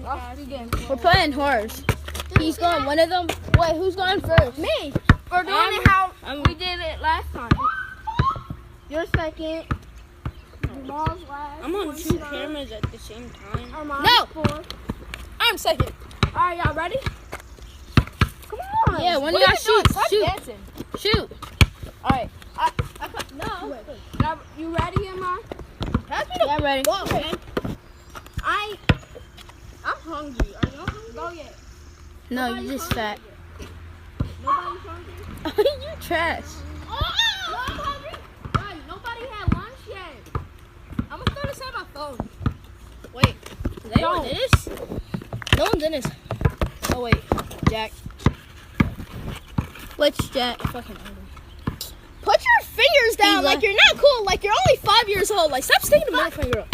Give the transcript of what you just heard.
We're playing horse. He's going one of them. Wait, who's going first? Me. We're doing it how we did it last time. You're second. Jamal's last. I'm on two cameras at the same time. Armand's No. fourth. I'm second. All right, y'all ready? Come on. Yeah, when you guys shoot, shoot, Dancing. shoot. All right. No. You ready, Emma? Yeah, I'm ready. I'm hungry. Are y'all hungry? Go yet. No, you're just fat. Nobody's hungry? You trash. No, I'm hungry. Guys, nobody had lunch yet. I'm gonna throw this on my phone. Wait, is anyone in this? No one's in this. Oh wait, Jack. Which Jack? Fucking Put your fingers down like you're not cool. Like you're only 5 years old. Like stop sticking the middle finger up.